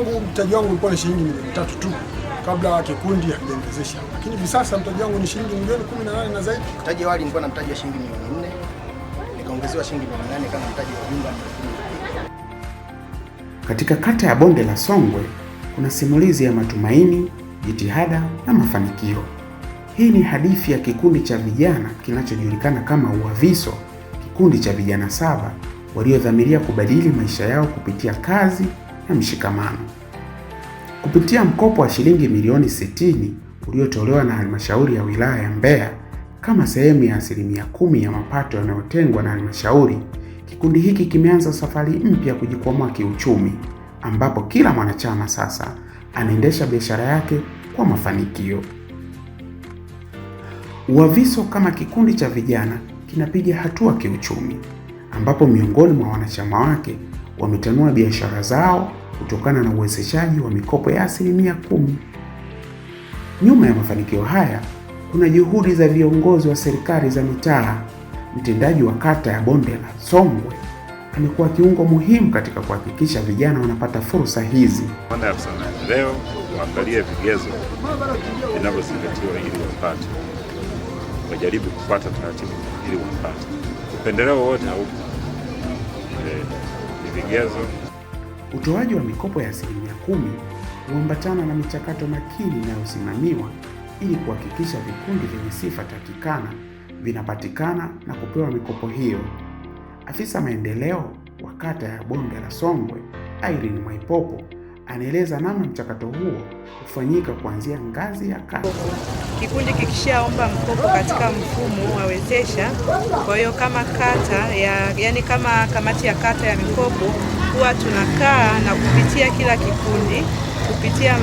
zangu mtaji wangu ulikuwa ni shilingi milioni 3 tu kabla kikundi hakijaongezesha. Lakini hivi sasa mtaji wangu ni shilingi milioni 18 na zaidi. Mtaji awali nilikuwa na mtaji wa shilingi milioni 4, nikaongezewa shilingi milioni 8 kama mtaji wa jumla. Katika kata ya Bonde la Songwe kuna simulizi ya matumaini, jitihada na mafanikio. Hii ni hadithi ya kikundi cha vijana kinachojulikana kama UWAVISO, kikundi cha vijana 7 waliodhamiria kubadili maisha yao kupitia kazi na mshikamano. Kupitia mkopo wa shilingi milioni 60 uliotolewa na halmashauri ya wilaya ya Mbeya kama sehemu ya 10% ya mapato yanayotengwa na halmashauri, kikundi hiki kimeanza safari mpya kujikwamua kiuchumi, ambapo kila mwanachama sasa anaendesha biashara yake kwa mafanikio. UWAVISO kama kikundi cha vijana kinapiga hatua kiuchumi, ambapo miongoni mwa wanachama wake wametanua biashara zao kutokana na uwezeshaji wa mikopo ya 10%. Nyuma ya mafanikio haya kuna juhudi za viongozi wa serikali za mitaa. Mtendaji wa kata ya Bonde la Songwe amekuwa kiungo muhimu katika kuhakikisha vijana wanapata fursa hizi. Leo waangalie vigezo vinavyozingatiwa ili wapate, wajaribu kufuata taratibu ili wapate. Upendeleo wote haupo, ni vigezo. Utoaji wa mikopo ya 10% huambatana na michakato makini inayosimamiwa ili kuhakikisha vikundi vyenye sifa takikana vinapatikana na kupewa mikopo hiyo. Afisa maendeleo wa kata ya Bonde la Songwe, Irene Mwaipopo, anaeleza namna mchakato huo hufanyika kuanzia ngazi ya kata. Kikundi kikishaomba mkopo katika mfumo wa wezesha, kwa hiyo kama kata yani kama kamati ya kata ya mikopo huwa tunakaa na kupitia kila kikundi, kupitia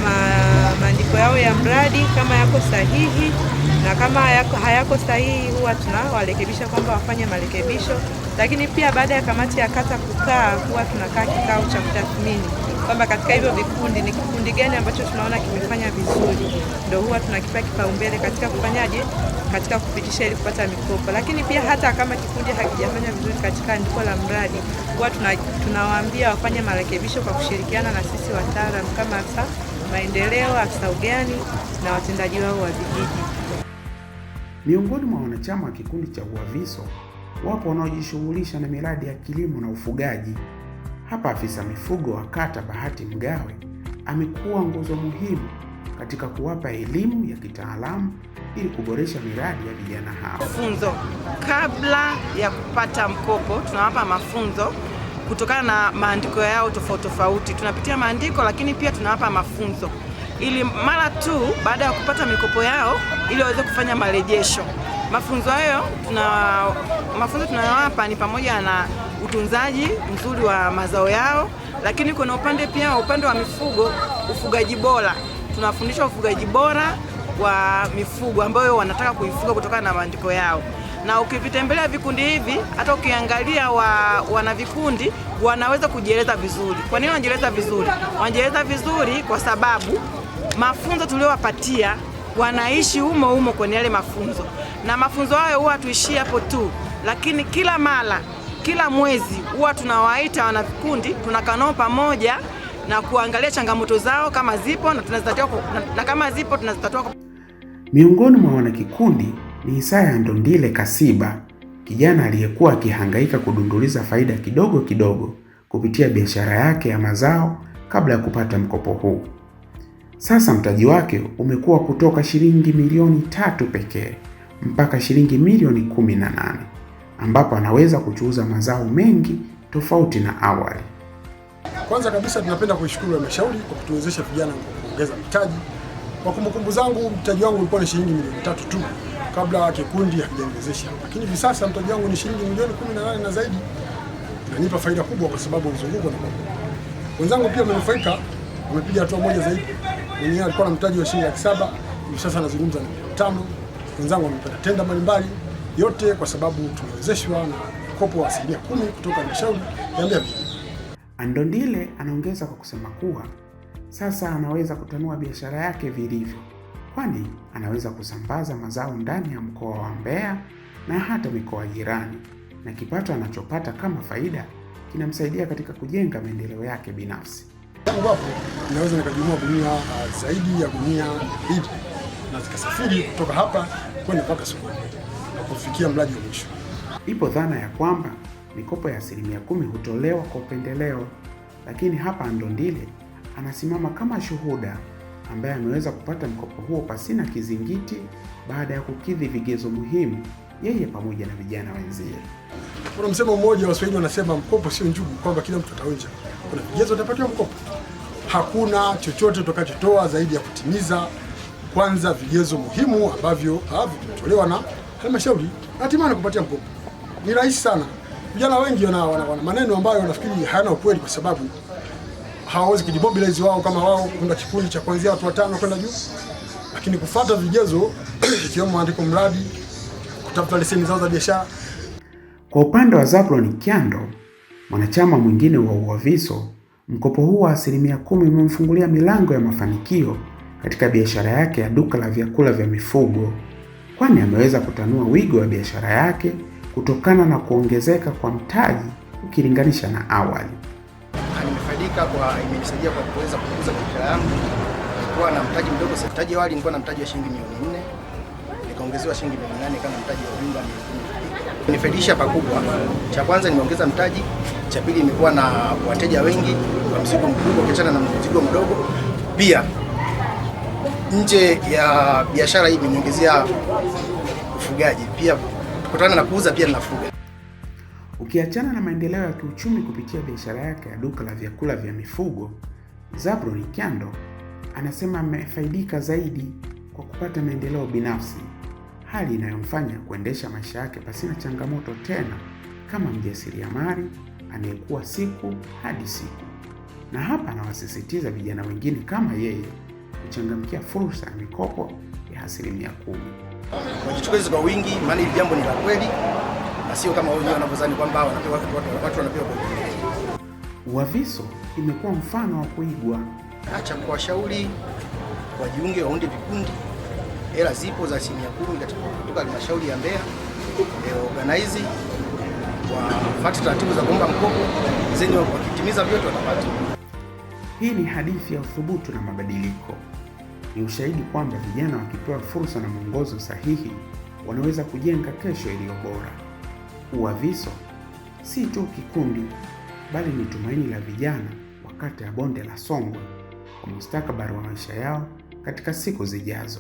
maandiko yao ya mradi kama yako sahihi, na kama hayako sahihi huwa tunawarekebisha kwamba wafanye marekebisho. Lakini pia baada ya kamati ya kata kukaa, huwa tunakaa kikao cha kutathmini kwamba katika hivyo vikundi ni kikundi gani ambacho tunaona kimefanya vizuri, ndio huwa tunakipa kipaumbele katika kufanyaje, katika kupitisha ili kupata mikopo. Lakini pia hata kama kikundi hakijafanya vizuri katika andiko la mradi, huwa tunawaambia wafanye marekebisho kwa kushirikiana na sisi wataalamu kama afisa maendeleo, afisa ugani na watendaji wao wa vijiji. Miongoni mwa wanachama wa kikundi cha UWAVISO wapo wanaojishughulisha na miradi ya kilimo na ufugaji. Hapa afisa mifugo wa kata Bahati Mgawe amekuwa nguzo muhimu katika kuwapa elimu ya kitaalamu ili kuboresha miradi ya vijana hao. Mafunzo kabla ya kupata mkopo, tunawapa mafunzo kutokana na maandiko yao tofauti tofauti. Tunapitia maandiko, lakini pia tunawapa mafunzo ili mara tu baada ya kupata mikopo yao ili waweze kufanya marejesho. Mafunzo hayo tunayowapa ni pamoja na utunzaji mzuri wa mazao yao, lakini kuna upande wa mifugo, ufugaji bora. Tunafundisha ufugaji bora wa mifugo ambayo wanataka kuifuga kutokana na maandiko yao. Na ukivitembelea vikundi hivi, hata ukiangalia wana vikundi wanaweza kujieleza vizuri. Kwa nini wanajieleza vizuri? Wanajieleza vizuri kwa sababu mafunzo tuliowapatia wanaishi humo kwenye yale mafunzo. Na mafunzo hayo huwa tuishie hapo tu, lakini kila mwezi huwa tunawaita wana vikundi, tunakaa nao pamoja na kuangalia changamoto zao kama zipo na tunazitatua, na kama zipo tunazitatua. Miongoni mwa wanakikundi ni Isaya Ndondile Kasiba, kijana aliyekuwa akihangaika kudunduliza faida kidogo kidogo kupitia biashara yake ya mazao kabla ya kupata mkopo huu. Sasa mtaji wake umekuwa kutoka shilingi milioni 3 pekee mpaka shilingi milioni 18, ambapo anaweza kuchuuza mazao mengi tofauti na awali. Kwanza kabisa tunapenda kuishukuru halmashauri kwa kutuwezesha vijana kuongeza mtaji. Kwa kumbukumbu zangu mtaji wangu ulikuwa ni shilingi milioni 3 tu kabla kikundi hakijaongezesha. Lakini hivi sasa mtaji wangu ni shilingi milioni 18 na zaidi. Inanipa faida kubwa kwa sababu mzunguko na mkopo. Wenzangu pia wamenufaika, wamepiga hatua moja zaidi. Mwenyewe alikuwa na mtaji wa shilingi 700,000, hivi sasa anazungumza na 500,000. Wenzangu wamepata tenda mbalimbali, yote kwa sababu tumewezeshwa na mkopo wa 10% kutoka halmashauri ya Mbeya. Ndondile anaongeza kwa kusema kuwa sasa anaweza kutanua biashara yake vilivyo, kwani anaweza kusambaza mazao ndani ya mkoa wa Mbeya na hata mikoa jirani, na kipato anachopata kama faida kinamsaidia katika kujenga maendeleo yake binafsi. ambapo ninaweza nikajumua gunia zaidi ya gunia 2 na zikasafiri kutoka hapa kwenda mpaka sokoni na kufikia mlaji wa mwisho. Ipo dhana ya kwamba mikopo ya 10% hutolewa kwa upendeleo, lakini hapa Ndondile anasimama kama shuhuda ambaye ameweza kupata mkopo huo pasina kizingiti baada ya kukidhi vigezo muhimu, yeye pamoja na vijana wenzie. Kuna msemo mmoja wa Waswahili wanasema mkopo sio njugu, kwamba kila mtu ataonja. Kuna vigezo utapatiwa mkopo. Hakuna chochote utakachotoa zaidi ya kutimiza kwanza vigezo muhimu ambavyo vimetolewa na halmashauri, hatimaye kupatia mkopo. Ni rahisi sana. Vijana wengi wana maneno ambayo nafikiri hayana ukweli, kwa sababu hawawezi kujimobilize wao kama wao kuna kikundi cha kuanzia watu 5 kwenda juu, lakini kufuata vigezo ikiwemo maandiko mradi, kutafuta leseni zao za biashara. Kwa upande wa Zablon Kyando, mwanachama mwingine wa UWAVISO, mkopo huu wa 10% umemfungulia milango ya mafanikio katika biashara yake ya duka la vyakula vya mifugo, kwani ameweza kutanua wigo wa biashara yake kutokana na kuongezeka kwa mtaji ukilinganisha na awali. Nimefaidika imenisaidia kwa kuweza kukuza biashara yangu. Nilikuwa na mtaji mdogo, mtaji awali nilikuwa na mtaji wa shilingi milioni 4, nikaongezewa shilingi milioni 8 kama mtaji wa jumla milioni 10. Nimefaidisha pakubwa. Cha kwanza nimeongeza mtaji, cha pili nimekuwa na wateja wengi wa mzigo mkubwa ukiachana na mzigo mdogo. Pia nje ya biashara hii imeniongezea ufugaji. Pia kutokana na kuuza pia ninafuga. Ukiachana na maendeleo ya kiuchumi kupitia biashara yake ya duka la vyakula vya mifugo, Zablon Kyando anasema amefaidika zaidi kwa kupata maendeleo binafsi, hali inayomfanya kuendesha maisha yake pasina changamoto tena kama mjasiriamali anayekuwa siku hadi siku. Na hapa anawasisitiza vijana wengine kama yeye kuchangamkia fursa ya mikopo ya 10%. Wajichukue kwa wingi, maana hili jambo ni la kweli na sio kama wao wanavyodhani kwamba watu wanapewa kwa wingi. UWAVISO imekuwa mfano wa kuigwa. Acha kuwashauri wajiunge, waunde vikundi. Hela zipo za 10% kutoka halmashauri ya Mbeya, organize wafuate taratibu za kuomba mkopo, zenye wakitimiza vyote watapata. Hii ni hadithi ya uthubutu na mabadiliko. Ni ushahidi kwamba vijana wakipewa fursa na mwongozo sahihi wanaweza kujenga kesho iliyo bora. UWAVISO si tu kikundi, bali ni tumaini la vijana wa kata ya Bonde la Songwe kwa mustakabali wa maisha yao katika siku zijazo.